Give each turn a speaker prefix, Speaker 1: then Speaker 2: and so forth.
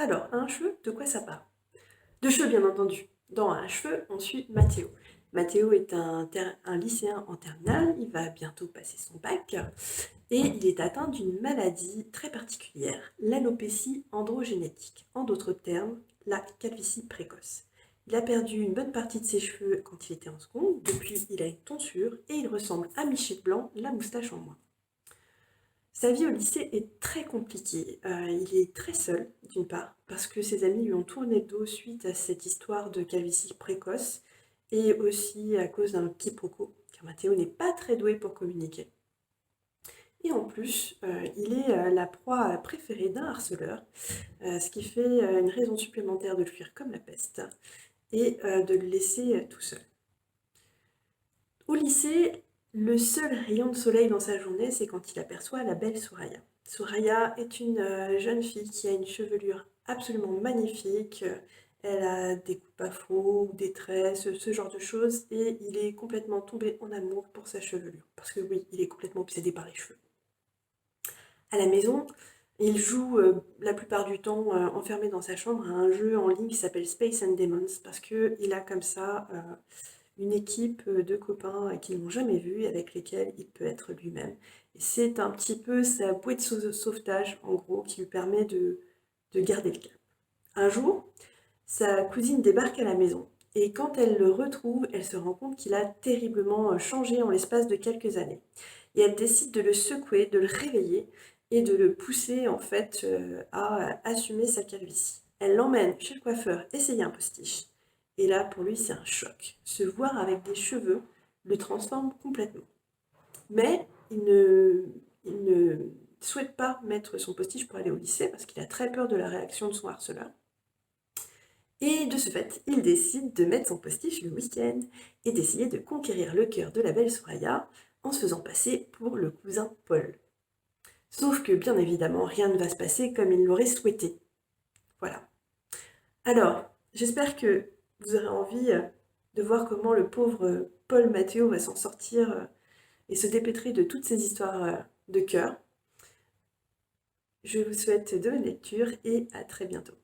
Speaker 1: Alors, un cheveu, de quoi ça parle? De cheveux, bien entendu. Dans un cheveu, on suit Mathéo. Mathéo est un lycéen en terminale, il va bientôt passer son bac et il est atteint d'une maladie très particulière, l'alopécie androgénétique. En d'autres termes, la calvitie précoce. Il a perdu une bonne partie de ses cheveux quand il était en seconde, depuis il a une tonsure et il ressemble à Michel Blanc, la moustache en moins. Sa vie au lycée est très compliquée. Il est très seul, d'une part, parce que ses amis lui ont tourné le dos suite à cette histoire de calvitie précoce, et aussi à cause d'un quiproquo, car Mathéo n'est pas très doué pour communiquer. Et en plus, il est la proie préférée d'un harceleur, ce qui fait une raison supplémentaire de le fuir comme la peste, et de le laisser tout seul. Au lycée, le seul rayon de soleil dans sa journée, c'est quand il aperçoit la belle Soraya. Soraya est une jeune fille qui a une chevelure absolument magnifique. Elle a des coupes afro, des tresses, ce genre de choses, et il est complètement tombé en amour pour sa chevelure. Parce que oui, il est complètement obsédé par les cheveux. À la maison, il joue la plupart du temps enfermé dans sa chambre à un jeu en ligne qui s'appelle Space and Demons, parce qu'il a comme ça une équipe de copains qu'ils n'ont jamais vu et avec lesquels il peut être lui-même. Et c'est un petit peu sa bouée de sauvetage, en gros, qui lui permet de garder le cap. Un jour, sa cousine débarque à la maison et quand elle le retrouve, elle se rend compte qu'il a terriblement changé en l'espace de quelques années. Et elle décide de le secouer, de le réveiller et de le pousser en fait à assumer sa calvitie. Elle l'emmène chez le coiffeur essayer un postiche. Et là, pour lui, c'est un choc. Se voir avec des cheveux le transforme complètement. Mais il ne souhaite pas mettre son postiche pour aller au lycée parce qu'il a très peur de la réaction de son harceleur. Et de ce fait, il décide de mettre son postiche le week-end et d'essayer de conquérir le cœur de la belle Soraya en se faisant passer pour le cousin Paul. Sauf que, bien évidemment, rien ne va se passer comme il l'aurait souhaité. Voilà. Alors, j'espère que vous aurez envie de voir comment le pauvre Paul Mathéo va s'en sortir et se dépêtrer de toutes ces histoires de cœur. Je vous souhaite de bonnes lectures et à très bientôt.